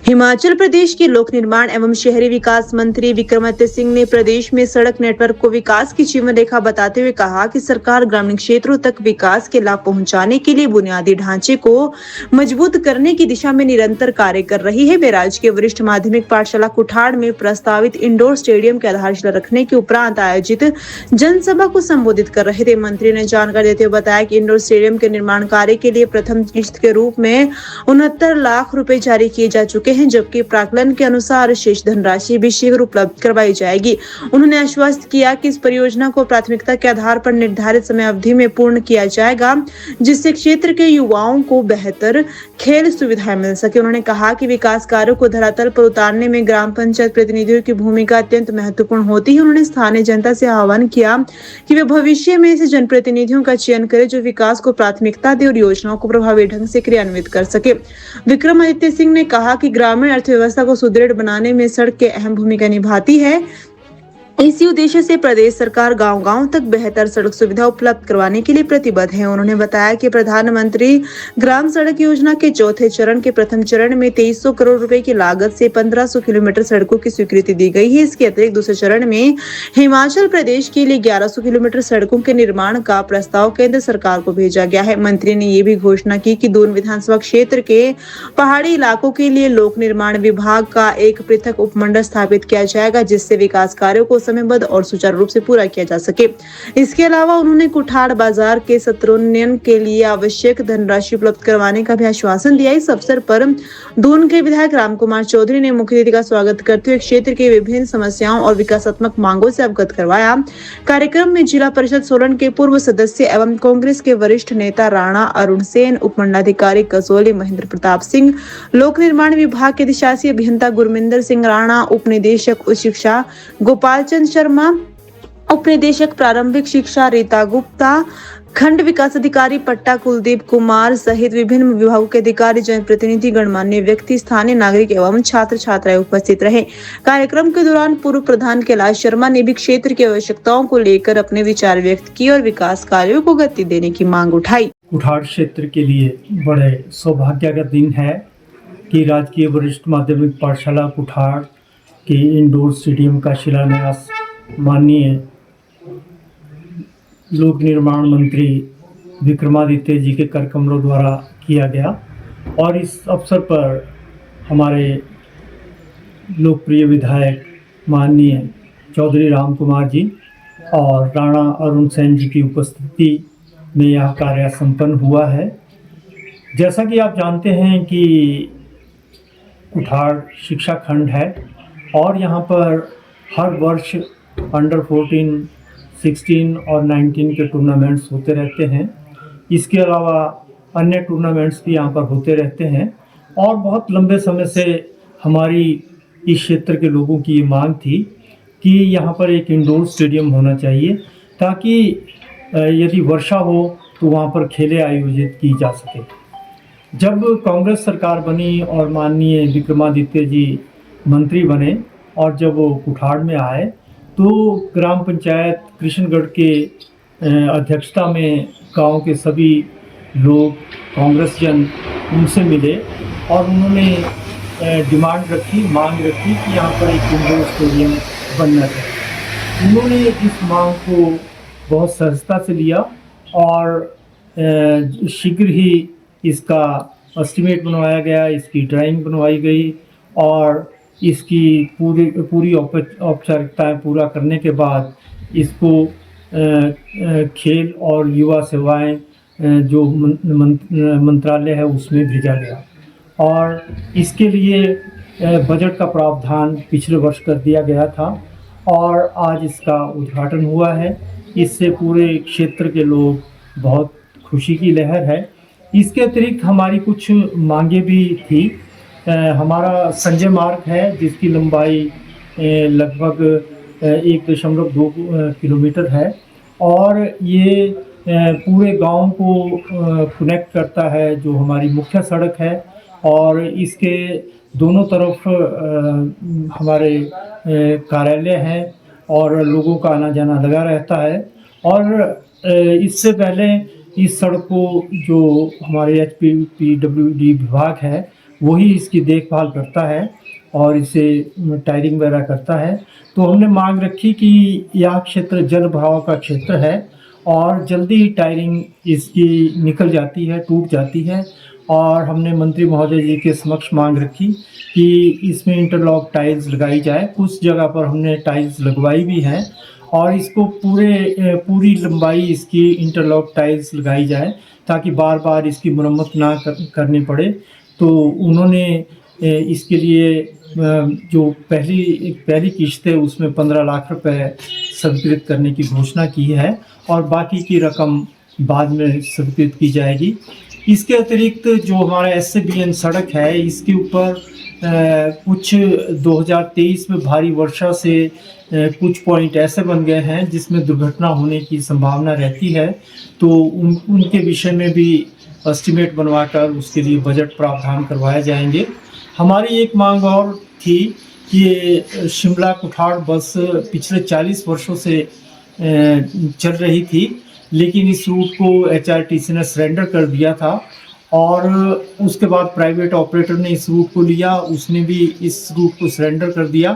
हिमाचल प्रदेश के लोक निर्माण एवं शहरी विकास मंत्री विक्रमादित्य सिंह ने प्रदेश में सड़क नेटवर्क को विकास की जीवन रेखा बताते हुए कहा कि सरकार ग्रामीण क्षेत्रों तक विकास के लाभ पहुंचाने के लिए बुनियादी ढांचे को मजबूत करने की दिशा में निरंतर कार्य कर रही है। वे राज्य के वरिष्ठ माध्यमिक पाठशाला कुठाड़ में प्रस्तावित इंडोर स्टेडियम की आधारशिला रखने के उपरांत आयोजित जनसभा को संबोधित कर रहे थे। मंत्री ने जानकारी देते हुए बताया कि इंडोर स्टेडियम के निर्माण कार्य के लिए प्रथम किस्त के रूप में 69 लाख रुपए जारी किए जा चुके हैं, जबकि प्राक्कलन के अनुसार शेष धनराशि भी शीघ्र उपलब्ध करवाई जाएगी। उन्होंने आश्वस्त किया कि इस परियोजना को प्राथमिकता के आधार पर निर्धारित समय अवधि में पूर्ण किया जाएगा, जिससे क्षेत्र के युवाओं को बेहतर खेल सुविधाएं मिल सके। उन्होंने कहा कि विकास कार्यों को धरातल पर उतारने में ग्राम पंचायत प्रतिनिधियों की भूमिका अत्यंत महत्वपूर्ण होती है। उन्होंने स्थानीय जनता से आह्वान किया कि वे भविष्य में ऐसे जनप्रतिनिधियों का चयन करें जो विकास को प्राथमिकता दे और योजनाओं को प्रभावी ढंग से क्रियान्वित कर सके। विक्रमादित्य सिंह ने कहा कि ग्रामीण अर्थव्यवस्था को सुदृढ़ बनाने में सड़क की अहम भूमिका निभाती है। इसी उद्देश्य से प्रदेश सरकार गांव-गांव तक बेहतर सड़क सुविधा उपलब्ध करवाने के लिए प्रतिबद्ध है। उन्होंने बताया कि प्रधानमंत्री ग्राम सड़क योजना के चौथे चरण के प्रथम चरण में 2300 करोड़ रुपए की लागत से 1500 किलोमीटर सड़कों की स्वीकृति दी गई है। इसके अतिरिक्त दूसरे चरण में हिमाचल प्रदेश के लिए 1100 किलोमीटर सड़कों के निर्माण का प्रस्ताव केंद्र सरकार को भेजा गया है। मंत्री ने ये भी घोषणा की कि दून विधानसभा क्षेत्र के पहाड़ी इलाकों के लिए लोक निर्माण विभाग का एक पृथक उपमंडल स्थापित किया जाएगा, जिससे विकास कार्यों को समयबद्ध और सुचारू रूप से पूरा किया जा सके। इसके अलावा उन्होंने कुठाड़ बाजार के सत्रोन्नयन के लिए आवश्यक धनराशि उपलब्ध करवाने का भी आश्वासन दिया। इस अवसर पर दून के विधायक राम कुमार चौधरी ने मुख्य अतिथि का स्वागत करते हुए क्षेत्र की विभिन्न समस्याओं और विकासात्मक मांगों से अवगत करवाया। कार्यक्रम में जिला परिषद सोलन के पूर्व सदस्य एवं कांग्रेस के वरिष्ठ नेता राणा अरुण सेन, उपमंडलाधिकारी कसोली महेंद्र प्रताप सिंह, लोक निर्माण विभाग के अधिशासी अभियंता गुरमिंदर सिंह राणा, उप निदेशक उच्च शिक्षा गोपाल चंद शर्मा, उप निदेशक प्रारंभिक शिक्षा रीता गुप्ता, खंड विकास अधिकारी पट्टा कुलदीप कुमार सहित विभिन्न विभागों के अधिकारी, जनप्रतिनिधि, गणमान्य व्यक्ति, स्थानीय नागरिक एवं छात्र छात्राएं उपस्थित रहे। कार्यक्रम के दौरान पूर्व प्रधान कैलाश शर्मा ने भी क्षेत्र की आवश्यकताओं को लेकर अपने विचार व्यक्त किए और विकास कार्यों को गति देने की मांग उठाई। कुठाड़ क्षेत्र के लिए बड़े सौभाग्य का दिन है कि राजकीय वरिष्ठ माध्यमिक पाठशाला कुठाड़ के इंडोर स्टेडियम का शिलान्यास माननीय लोक निर्माण मंत्री विक्रमादित्य जी के कर कमलों द्वारा किया गया। और इस अवसर पर हमारे लोकप्रिय विधायक माननीय चौधरी राम कुमार जी और राणा अरुण सेन जी की उपस्थिति में यह कार्य संपन्न हुआ है। जैसा कि आप जानते हैं कि कुठाड़ शिक्षा खंड है और यहाँ पर हर वर्ष अंडर 14, 16 और 19 के टूर्नामेंट्स होते रहते हैं। इसके अलावा अन्य टूर्नामेंट्स भी यहाँ पर होते रहते हैं और बहुत लंबे समय से हमारी इस क्षेत्र के लोगों की ये मांग थी कि यहाँ पर एक इंडोर स्टेडियम होना चाहिए ताकि यदि वर्षा हो तो वहाँ पर खेलें आयोजित की जा सके। जब कांग्रेस सरकार बनी और माननीय विक्रमादित्य जी मंत्री बने और जब वो कुठाड़ में आए तो ग्राम पंचायत कृष्णगढ़ के अध्यक्षता में गांव के सभी लोग कांग्रेस जन उनसे मिले और उन्होंने डिमांड रखी, मांग रखी कि यहाँ पर एक इंडोर स्टेडियम बनना चाहिए। उन्होंने इस मांग को बहुत सहजता से लिया और शीघ्र ही इसका एस्टीमेट बनवाया गया, इसकी ड्राइंग बनवाई गई और इसकी पूरी औपचारिकताएं पूरा करने के बाद इसको खेल और युवा सेवाएं जो मंत्रालय है उसमें भेजा गया और इसके लिए बजट का प्रावधान पिछले वर्ष कर दिया गया था और आज इसका उद्घाटन हुआ है। इससे पूरे क्षेत्र के लोग बहुत खुशी की लहर है। इसके अतिरिक्त हमारी कुछ मांगे भी थी। हमारा संजय मार्ग है जिसकी लंबाई लगभग 1.2 किलोमीटर है और ये पूरे गांव को कनेक्ट करता है, जो हमारी मुख्य सड़क है और इसके दोनों तरफ हमारे कार्यालय हैं और लोगों का आना जाना लगा रहता है। और इससे पहले इस सड़क को जो हमारे HPPWD विभाग है वही इसकी देखभाल करता है और इसे टायरिंग वगैरह करता है। तो हमने मांग रखी कि यह क्षेत्र जल भराव का क्षेत्र है और जल्दी ही टायरिंग इसकी निकल जाती है, टूट जाती है। और हमने मंत्री महोदय जी के समक्ष मांग रखी कि इसमें इंटरलॉक टाइल्स लगाई जाए। कुछ जगह पर हमने टाइल्स लगवाई भी हैं और इसको पूरी लंबाई इसकी इंटरलॉक टाइल्स लगाई जाए ताकि बार बार इसकी मरम्मत ना करनी पड़े। तो उन्होंने इसके लिए जो पहली किश्त है उसमें 15 लाख रुपए स्वीकृत करने की घोषणा की है और बाकी की रकम बाद में स्वीकृत की जाएगी। इसके अतिरिक्त जो हमारा SCBN सड़क है इसके ऊपर कुछ 2023 में भारी वर्षा से कुछ पॉइंट ऐसे बन गए हैं जिसमें दुर्घटना होने की संभावना रहती है। तो उनके विषय में भी एस्टिमेट बनवाकर उसके लिए बजट प्रावधान करवाए जाएंगे। हमारी एक मांग और थी कि शिमला कुठाड़ बस पिछले 40 वर्षों से चल रही थी, लेकिन इस रूट को HRTC ने सरेंडर कर दिया था और उसके बाद प्राइवेट ऑपरेटर ने इस रूट को लिया, उसने भी इस रूट को सरेंडर कर दिया।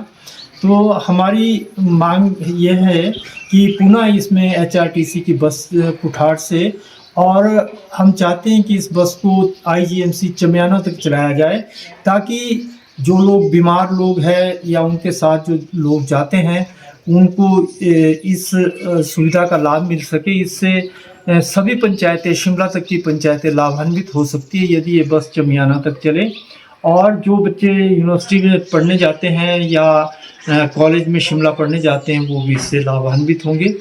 तो हमारी मांग यह है कि पुनः इसमें HRTC की बस कुठाड़ से, और हम चाहते हैं कि इस बस को IGMC चमियाना तक चलाया जाए ताकि जो लोग बीमार लोग हैं या उनके साथ जो लोग जाते हैं उनको इस सुविधा का लाभ मिल सके। इससे सभी पंचायतें, शिमला तक की पंचायतें लाभान्वित हो सकती है यदि ये बस चमियाना तक चले। और जो बच्चे यूनिवर्सिटी में पढ़ने जाते हैं या कॉलेज में शिमला पढ़ने जाते हैं वो भी इससे लाभान्वित होंगे।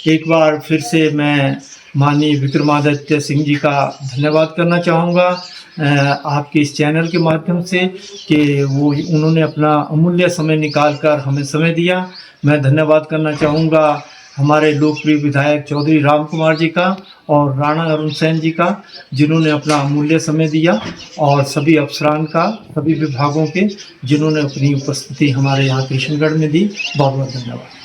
एक बार फिर से मैं माननीय विक्रमादित्य सिंह जी का धन्यवाद करना चाहूँगा आपके इस चैनल के माध्यम से कि उन्होंने अपना अमूल्य समय निकाल कर हमें समय दिया। मैं धन्यवाद करना चाहूँगा हमारे लोकप्रिय विधायक चौधरी राम कुमार जी का और राणा अरुण सेन जी का, जिन्होंने अपना अमूल्य समय दिया, और सभी अफसरान का, सभी विभागों के जिन्होंने अपनी उपस्थिति हमारे यहाँ किशनगढ़ में दी। बहुत बहुत धन्यवाद।